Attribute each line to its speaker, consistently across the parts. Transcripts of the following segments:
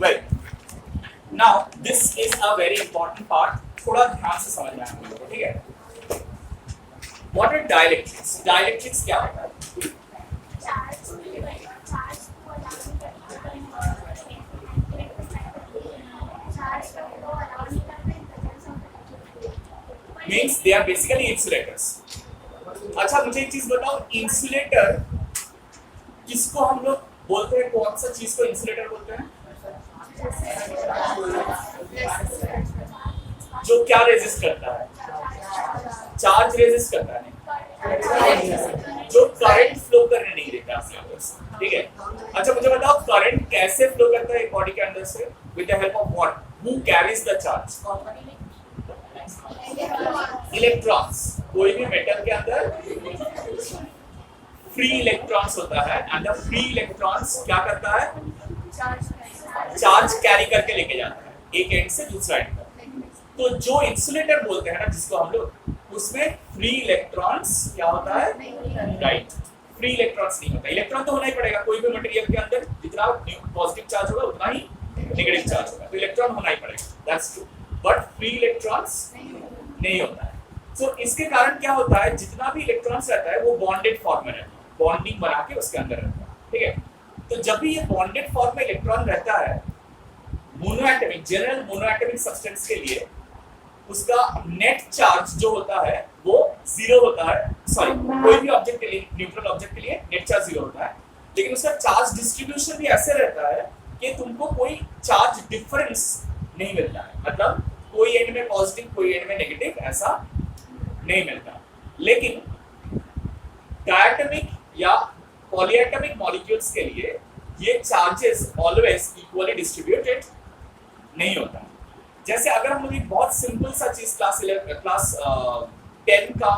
Speaker 1: Well now this is a very important part, थोड़ा ध्यान से समझना है हम लोगों को, ठीक है। What are dielectrics? डाइलेक्ट्रिक्स क्या होता है? Means they are basically insulators. अच्छा मुझे एक चीज बताओ, इंसुलेटर किसको हम लोग बोलते हैं? कौन सा चीज को इंसुलेटर बोलते हैं? जो क्या रेजिस्ट करता है? चार्ज रेजिस्ट करता है, जो करंट फ्लो करने नहीं देता अपने अंदर से, ठीक है। अच्छा मुझे बताओ, करंट कैसे फ्लो करता है एक बॉडी के अंदर से? With the help of what? Who carries the charge? Electrons. कोई भी मेटल के अंदर फ्री इलेक्ट्रॉन्स होता है, एंड द फ्री इलेक्ट्रॉन्स क्या करता है? चार्ज कैरी करके लेके जाता है एक एंड से दूसरा एंड तक। तो जो इंसुलेटर बोलते हैं ना जिसको हम लोग, उसमें फ्री इलेक्ट्रॉन्स क्या होता है? राइट, फ्री इलेक्ट्रॉन्स नहीं होता। इलेक्ट्रॉन तो होना ही पड़ेगा, कोई भी मटेरियल के अंदर जितना पॉजिटिव चार्ज होगा उतना ही नेगेटिव चार्ज होगा, तो इलेक्ट्रॉन होना ही पड़ेगा, that's true. But free electrons नहीं होता है। सो इसके कारण क्या होता है, जितना भी इलेक्ट्रॉन्स रहता है वो बॉन्डेड फॉर्म में रहता है, बॉन्डिंग बना के उसके अंदर रहता है, ठीक है। तो जब भी ये बॉन्डेड फॉर्म में इलेक्ट्रॉन रहता है, मोनोएटॉमिक, जनरल मोनोएटॉमिक सब्सटेंस के लिए उसका नेट चार्ज जो होता है वो जीरो होता है। सॉरी, कोई भी ऑब्जेक्ट के लिए, न्यूट्रल ऑब्जेक्ट के लिए नेट चार्ज जीरो होता है, लेकिन उसका चार्ज डिस्ट्रीब्यूशन भी ऐसे रहता है कि तुमको कोई चार्ज डिफरेंस नहीं मिलता है। मतलब कोई एंड में पॉजिटिव, कोई एंड में नेगेटिव, ऐसा नहीं मिलता। लेकिन डायटोमिक या पॉलीएटॉमिक मॉलिक्यूल्स के लिए ये चार्जेस ऑलवेज इक्वली डिस्ट्रीब्यूटेड नहीं होता। जैसे अगर हम लोग एक बहुत सिंपल सा चीज क्लास 10 का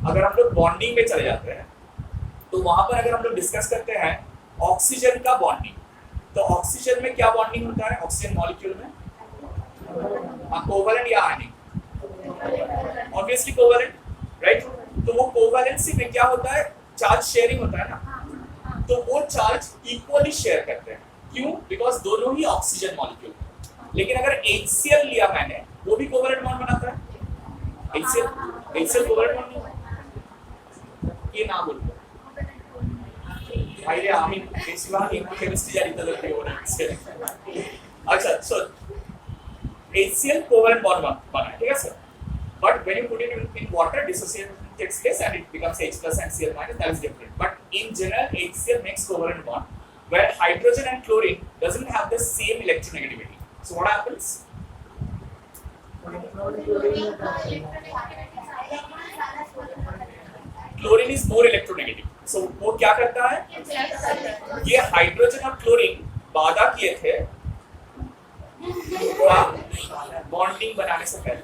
Speaker 1: अगर हम लोग बॉन्डिंग में चले जाते हैं, तो वहां पर अगर हम लोग डिस्कस करते हैं ऑक्सीजन का बॉन्डिंग, तो ऑक्सीजन में क्या बॉन्डिंग होता है? ऑक्सीजन मॉलिक्यूल में कोवैलेंट या आयनिक? Obviously covalent, right. तो वो कोवैलेंसी में क्या होता है? चार्ज शेयरिंग होता है ना, तो वो चार्ज इक्वली शेयर करते हैं। क्यों? बिकॉज दोनों ही ऑक्सीजन मॉलिक्यूल। लेकिन अगर HCl लिया मैंने, वो भी कोवैलेंट बॉन्ड बनाता है। HCl कोवैलेंट बॉन्ड नहीं, ये ना बोलो भाई रे, आमीन केशिवा एक केमिस्ट्री जारी तक हो रहा है। अच्छा, सो HCl कोवैलेंट बॉन्ड बना है, ठीक है sir. But when you put it in water, dissociation takes place and it becomes H plus and Cl minus. That is different. But in general, HCl makes covalent bond, where hydrogen and chlorine doesn't have the same electronegativity. So what happens? Chlorine is more electronegative. So वो क्या करता है? ये hydrogen और chlorine वादा किए थे bonding बनाने से पहले,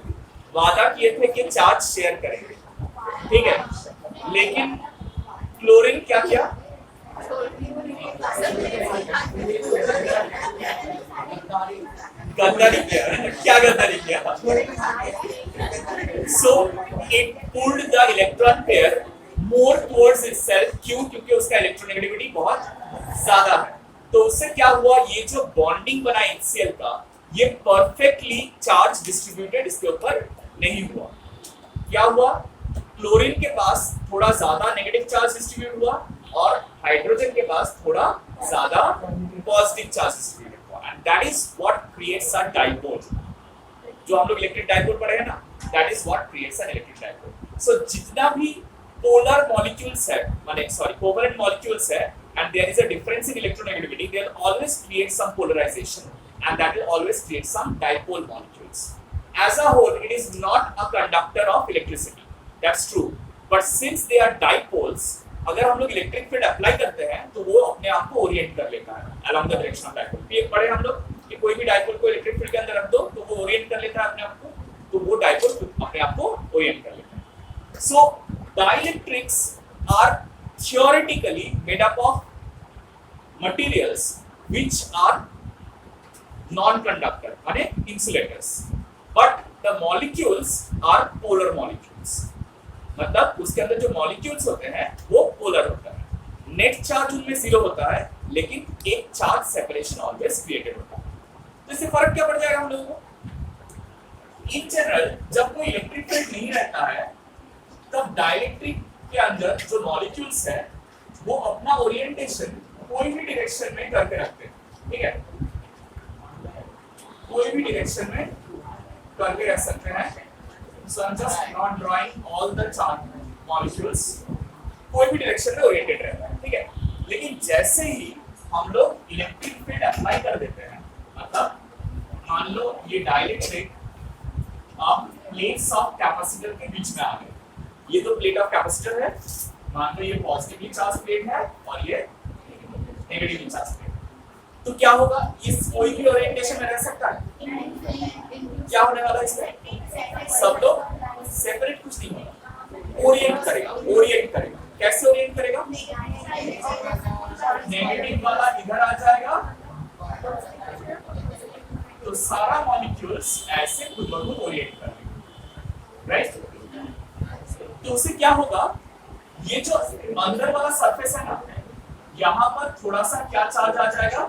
Speaker 1: वादा किए थे कि चार्ज शेयर करेंगे, ठीक है। लेकिन क्लोरीन क्या किया? गद्दारी किया। क्या गद्दारी किया? So it pulled the electron pair more towards itself. क्यों? क्योंकि उसका इलेक्ट्रोनेगेटिविटी बहुत ज्यादा है। तो उससे क्या हुआ? ये जो बॉन्डिंग बना HCl का, ये परफेक्टली चार्ज डिस्ट्रीब्यूटेड इसके ऊपर नहीं हुआ। क्या हुआ? क्लोरीन के पास थोड़ा ज्यादा नेगेटिव चार्ज डिस्ट्रीब्यूट हुआ और हाइड्रोजन के पास थोड़ा ज्यादा पॉजिटिव चार्ज डिस्ट्रीब्यूट हुआ, and that is what creates a dipole. जो हम लोग इलेक्ट्रिक डाइपोल पढ़े हैं ना, that is what creates an electric dipole. So जितना भी पोलर मॉलिक्यूल्स है, माने सॉरी कोवैलेंट मॉलिक्यूल्स है, and there is a difference in electronegativity, they'll always create some polarization, and that will always create some dipole molecules. As a whole, it is not a conductor of electricity, that's true, but since they are dipoles, अगर हम लोग electric field apply करते हैं तो वो अपने आप को ओरिएंट कर लेता है along the direction of dipole। ये पढ़े हम लोग कि कोई भी डाइपोल को इलेक्ट्रिक फील्ड के अंदर रख दो तो वो ओरिएंट कर लेता है अपने आप को, तो वो डाइपोल अपने आप को ओरिएंट कर लेता है। So dielectrics are theoretically made up of materials which are non-conductor, माने insulators, but the molecules are polar molecules। मतलब उसके अंदर जो molecules होते हैं वो polar होता है, नेट चार्ज उनमें जीरो होता है, लेकिन एक चार्ज सेपरेशन ऑलवेज क्रिएटेड होता है। तो इससे फर्क क्या पड़ जाएगा हम लोगों को? इन जनरल जब कोई इलेक्ट्रिक फील्ड नहीं रहता है तब डाइलेक्ट्रिक के अंदर जो मॉलिक्यूल्स है वो अपना ओरिएंटेशन कोई भी डायरेक्शन में करके रखते हैं, ठीक है? कोई भी डायरेक्शन में करके रख सकते हैं। So I'm just not drawing all the charge molecules, कोई भी डायरेक्शन में ओरिएंटेड रहता है, ठीक है? लेकिन जैसे ही हम लोग इलेक्ट्रिक फील्ड अप्लाई कर देते हैं, मतलब मान लो ये डाइलेक्ट्रिक अब प्लेट्स ऑफ कैपेसिटर के बीच में आ गए। ये तो प्लेट ऑफ कैपेसिटर है, मान लो ये पॉजिटिवली चार्ज प्लेट है और ये नेगेटिवली चार्ज प्लेट। तो क्या होगा? इस कोई भी ओरिएंटेशन में रह सकता है। क्या होने वाला है इसमें? सब लोग सेपरेट कुछ नहीं होगा, ओरिएंट करेगा। ओरिएंट करेगा कैसे? ओरिएंट करेगा, नेगेटिव वाला इधर आ जाएगा तो सारा मॉलिक्यूल्स ऐसे खुद ब खुद ओरिएंट करेगा, राइट? तो उससे क्या होगा? ये जो अंदर वाला सरफेस है ना, यहाँ पर थोड़ा सा क्या चार्ज आ जाएगा,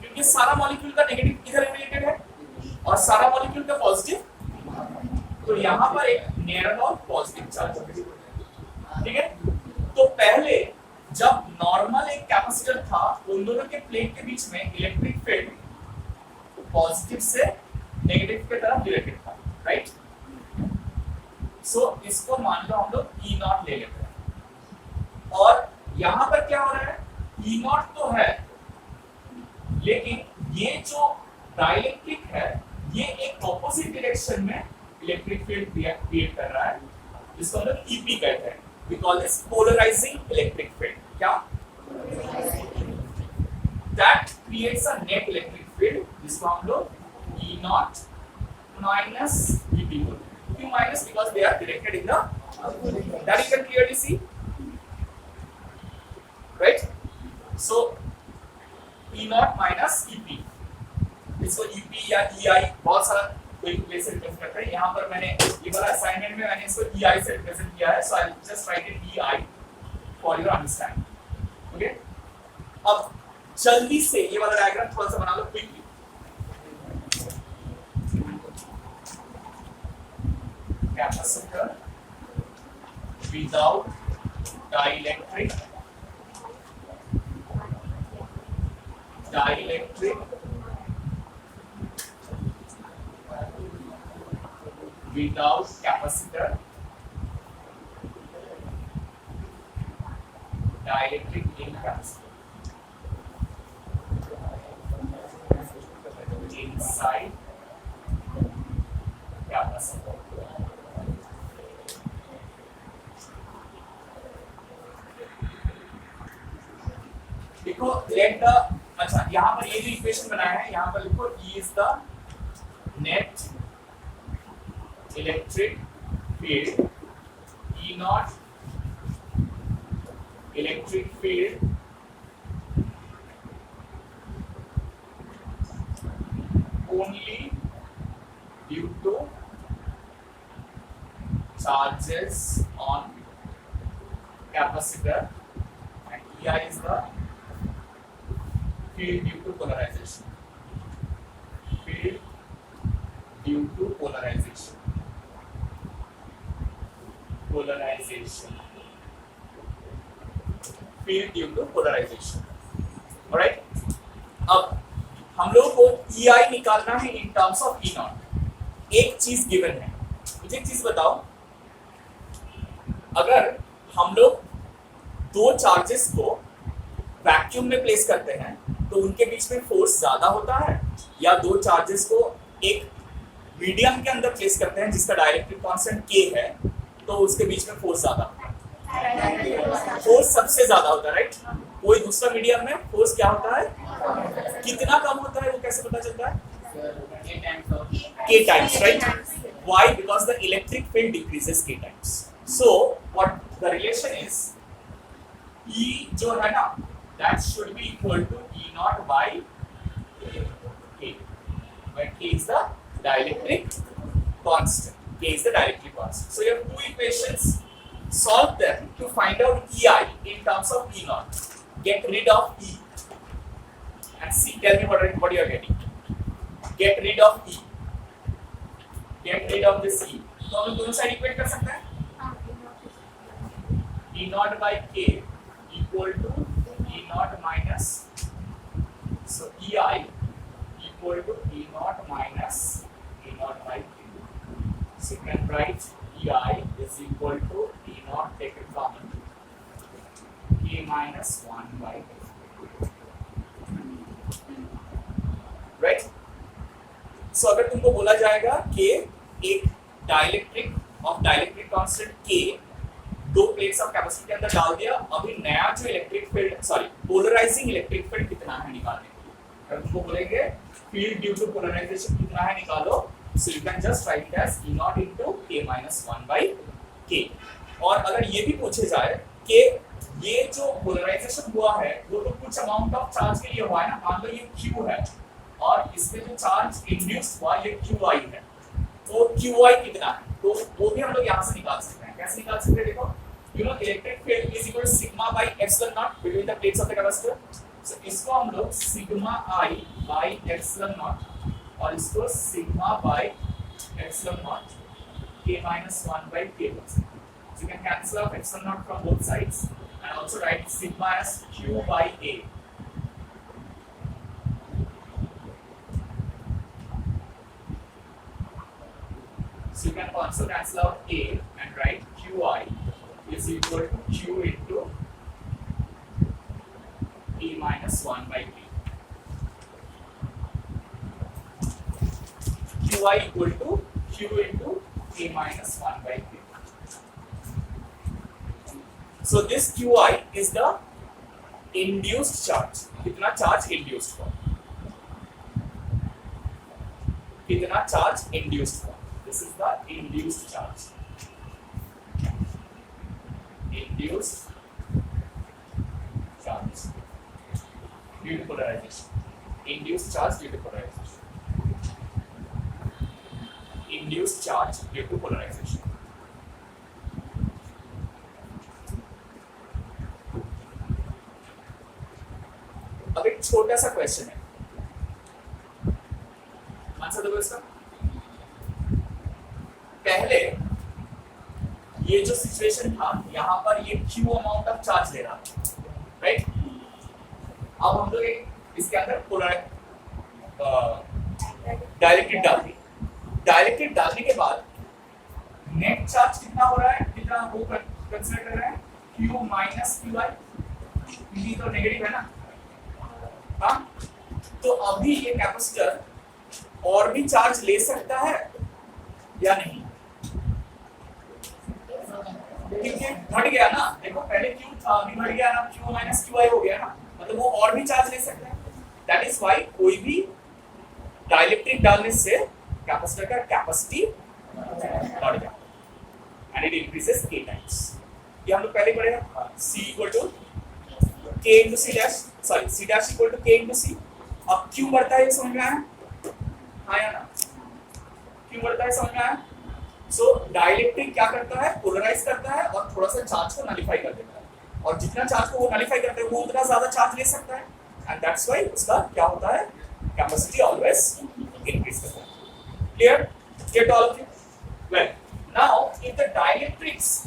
Speaker 1: क्योंकि सारा मॉलिक्यूल का नेगेटिव इधर ओरिएंटेड है और सारा मॉलिक्यूल का पॉजिटिव, तो यहाँ पर एक नियर अबाउट पॉजिटिव चार्ज है, ठीक है? तो पहले जब नॉर्मल एक कैपेसिटर था, उन दोनों के प्लेट के बीच में इलेक्ट्रिक फील्ड पॉजिटिव से नेगेटिव की तरफ डायरेक्टेड था, राइट? सो इसको मान लो हम लोग E नॉट ले लेते हैं और यहाँ पर क्या हो रहा है? E नॉट तो है, लेकिन ये जो डाइलेक्ट्रिक है ये एक ऑपोजिट डायरेक्शन में इलेक्ट्रिक फील्ड क्रिएट कर रहा है, जिसको हम लोग EP कहते हैं। We call this polarising electric field. क्या? That creates a net electric field, जिसको हम लोग E नॉट माइनस EP बोलते हैं। क्यों minus? Because they are directed in the, that you can clearly see, right? So E naught minus EP, इसको EP या EI बहुत सारा कोई प्लेस से रिप्रेजेंट करता है। यहाँ पर मैंने ये वाला असाइनमेंट में मैंने इसको EI से रिप्रेजेंट किया है, so I just write it EI for your understanding, okay? अब जल्दी से ये वाला डायग्राम थोड़ा सा बना लो quickly. Capacitor without dielectric, dielectric without capacitor, dielectric in capacitor, inside capacitor। देखो लेट द, अच्छा यहाँ पर ये जो इक्वेशन बनाया है यहाँ पर लिखो E is the net electric field, E naught electric field only due to charges on capacitor, and EI is the field due to polarization, field due to polarization, polarization, field due to polarization, alright? अब हम लोगों को EI निकालना है in terms of E naught। एक चीज given है, मुझे एक चीज बताओ, अगर हम लोग दो चार्जेस को वैक्यूम में प्लेस करते हैं तो उनके बीच में फोर्स ज्यादा होता है, या दो चार्जेस को एक मीडियम के अंदर प्लेस करते हैं जिसका डाइलेक्ट्रिक कांस्टेंट K है तो उसके बीच में फोर्स ज्यादा होता है? फोर्स सबसे ज्यादा होता है, राइट? कोई दूसरा मीडियम में फोर्स क्या होता है? कितना कम होता है वो कैसे पता चलता है? K times, right? Why? Because the electric field decreases K times. So what the relation is, E जो है ना, that should be equal to E naught by K, where K is the dielectric constant. K is the dielectric constant. So you have two equations, solve them to find out EI in terms of E naught. Get rid of E and see, tell me what you are getting. Get rid of E, get rid of this E, तो हम दोनों side equate कर सकते हैं। E naught by k equal to E naught minus, so EI equal to E naught minus E naught by k. So you can write EI is equal to E naught taken common k minus 1 by k. Right? So अगर तुमको बोला जाएगा कि एक dielectric of dielectric constant k दो plates of capacity के अंदर डाल दिया, अभी नया जो electric field sorry polarising electric field कितना है निकालने के लिए, अगर तुमको बोलेंगे फील्ड ड्यू टू पोलराइजेशन कितना है निकालो, so you can just write it as E naught into k minus 1 by k। और अगर ये भी पूछे जाए कि ये जो पोलराइजेशन हुआ है वो तो कुछ अमाउंट ऑफ चार्ज के लिए हुआ है ना, मान लो ये q है और इसमें जो चार्ज इंड्यूस हुआ ये qi है, तो qi कितना है, तो वो भी हम लोग यहाँ से निकाल सकते हैं। कैसे निकाल सकते हैं, देखो you know electric field is equal to sigma by epsilon naught between the plates of the capacitor, so इसको हम लोग sigma I by epsilon naught और इसको sigma by epsilon naught k minus 1 by k, so you can cancel out epsilon naught from both sides and also write sigma as q by a। So you can also cancel out a and write qi is equal to q into e minus 1 by k. qi equal to q into e minus 1 by k. So this qi is the induced charge. कितना charge induced हुआ, कितना charge induced हुआ, this is the induced charge, induced charge due to polarization, induced charge due to polarization, induced charge due to polarization। अब एक छोटा सा question है, answer दो इसका। पहले ये जो सिचुएशन था यहाँ पर ये Q अमाउंट ऑफ चार्ज ले रहा था, राइट। अब हम लोग एक इसके अंदर डाइलेक्ट्रिक डाल दी, डाइलेक्ट्रिक डालने के बाद नेट चार्ज कितना हो रहा है, कितना वो कंसीडर कर रहे हैं Q माइनस QI, क्योंकि तो नेगेटिव है ना, हाँ। तो अभी ये कैपेसिटर और भी चार्ज ले सकता है या नहीं, क्योंकि घट गया ना, देखो पहले Q था अभी घट गया ना, Q माइनस QI हो गया ना, मतलब वो और भी चार्ज ले सकता है। दैट इज व्हाई कोई भी डाइलेक्ट्रिक डालने से कैपेसिटर का कैपेसिटी बढ़ जाता है and it increases k times. ये हम लोग पहले पढ़े हैं, C equal to k into C dash, sorry C dash equal to k into C। अब Q बढ़ता है, ये समझ में आया, हाँ या ना, Q बढ़ता है, समझ में आया। सो डाइलेक्ट्रिक क्या करता है, पोलराइज करता है और थोड़ा सा चार्ज को नलिफाई कर देता है, और जितना चार्ज को वो नलिफाई करता है वो उतना ज्यादा चार्ज ले सकता है, एंड दैट्स व्हाई उसका क्या होता है, कैपेसिटी ऑलवेज इंक्रीज करता है। Clear, get all of you. Well now if the dielectrics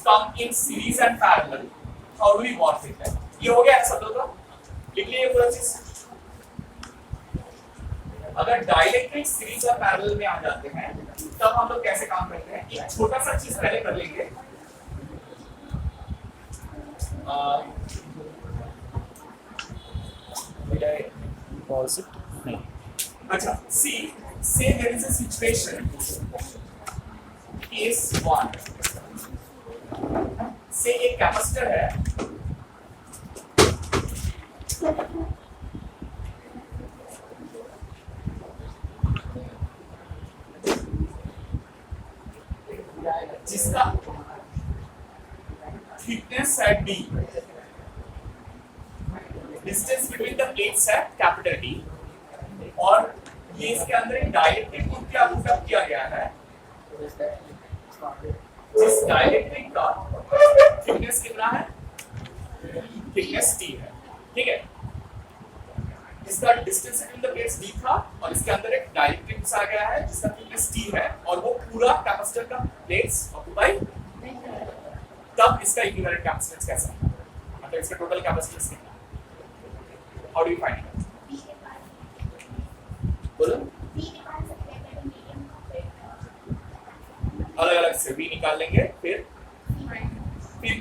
Speaker 1: come in series and parallel, how do we work with that. ये हो गया सब लोगों का, लिख लीजिए पूरा चीज। अगर डाइलेक्ट्रिक सीरीज और पैरेलल में आ जाते हैं तब हम लोग कैसे काम करते हैं, एक छोटा सा चीज पहले कर लेंगे। अच्छा, see say there is a situation case 1 से एक कैपेसिटर है, जिसका थिकनेस है d, distance between the plates है कैपिटल D, और ये इसके अंदर एक डाइलेक्ट्रिक को क्या पुटअप किया गया है, जिस डाइलेक्ट्रिक का थिकनेस कितना है, थिकनेस t है, ठीक है। इसका distance between the plates d था और इसके अंदर एक डाइलेक्ट्रिक घुसा गया है जिसका थिकनेस t है और वो पूरा कैपेसिटर का प्लेट्स ऑक्यूपाई, तब इसका इक्विवेलेंट कैपेसिटेंस कैसा है, मतलब इसका टोटल कैपेसिटेंस कितना है? How do you find it? बोलो अलग अलग से v निकाल लेंगे, फिर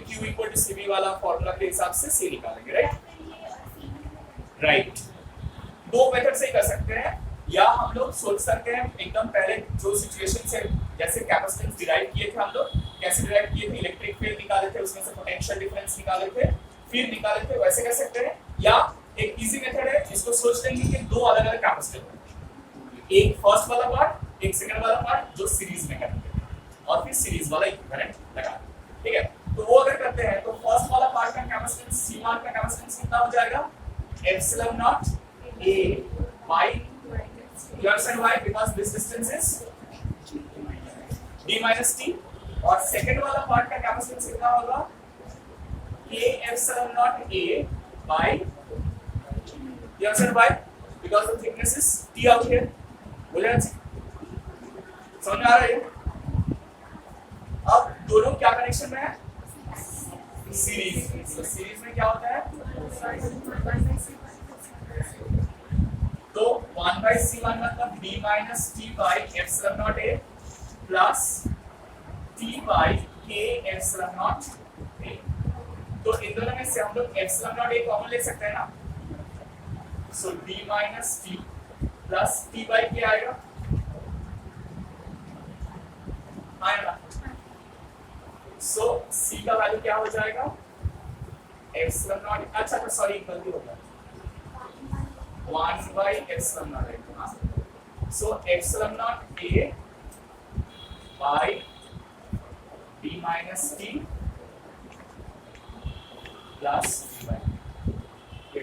Speaker 1: q इक्वल टू cv वाला फॉर्मूला के हिसाब से c निकालेंगे, राइट। दो मेथड से ही कर सकते हैं, या हम लोग सोच सकते हैं एकदम पहले जो सिचुएशन से, जैसे कैपेसिटेंस डिराइव किए थे हम लोग, कैसे डिराइव किए थे, इलेक्ट्रिक फील्ड निकाले थे, उसमें से पोटेंशियल डिफरेंस निकाले थे, फिर निकाले थे, वैसे कर सकते हैं। या एक इजी मेथड है जिसको सोच लेंगे कि दो अलग अलग कैपेसिटर, एक फर्स्ट वाला पार्ट, एक सेकंड वाला पार्ट जो सीरीज में करेंगे और फिर सीरीज वाला इक्विवेलेंट लगा, ठीक है। तो वो अगर करते हैं तो फर्स्ट वाला पार्ट का कैपेसिटेंस C1 का कैपेसिटेंस कितना हो जाएगा, epsilon not A by you understand why, because this distance is d minus t, और सेकंड वाला पार्ट का कैपेसिटेंस कितना होगा, K epsilon naught A by you understand why, because the thickness is t out here, बोले समझ में आ रहा है? अब दोनों क्या कनेक्शन में है, सीरीज। तो सीरीज में क्या होता है, तो 1/C1 मतलब d minus t by epsilon naught A plus t by k epsilon naught A। तो इन दोनों में से हम लोग epsilon naught A कॉमन ले सकते हैं ना, so d minus t plus t by k आएगा, आएगा। so c का वैल्यू क्या हो जाएगा, epsilon naught, अच्छा तो सॉरी गलती हो गया, 1 by epsilon naught A, so epsilon naught A by d minus t plus d by k,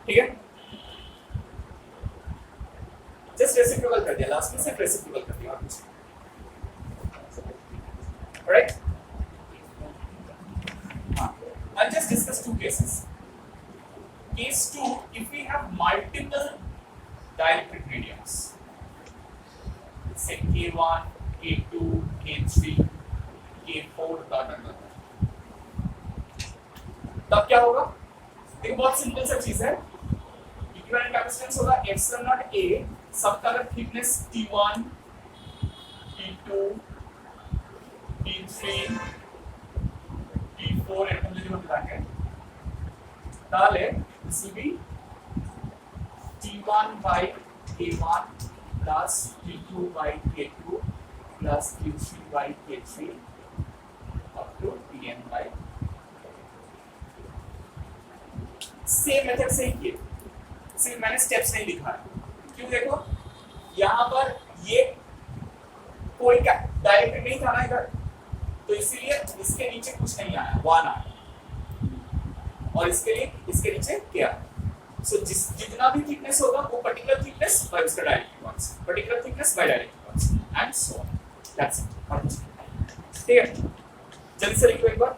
Speaker 1: ठीक है। जस्ट रेसिप्रोकल कर दिया, लास्ट में सिर्फ रेसिप्रोकल कर दिया, right. I'll just discuss two cases. Case 2, if we have multiple dielectric mediums, say K1, K2, K3, K4, तब क्या होगा, देखो बहुत सिंपल सा चीज है, इक्विवेलेंट कैपेसिटेंस होगा एप्सिलॉन नॉट A, सबका अगर thickness T1, T2, T3, T4 atom जो बताएंगे, ताले this will be T1 by K1 plus T2 by K2 plus T3 by K3 up to Tn by, same method से ही किए, सिर्फ मैंने स्टेप्स नहीं लिखा है, क्यों देखो यहाँ पर ये कोई डायरेक्ट नहीं था ना इधर, तो इसीलिए इसके नीचे कुछ नहीं आया, 1 आया, और इसके लिए इसके नीचे क्या, सो जितना भी थिकनेस होगा वो पर्टिकुलर थिकनेस बाय उसका direct ones, particular thickness by direct ones and so on, that's it, ठीक है। जल्दी से लिखो एक बार।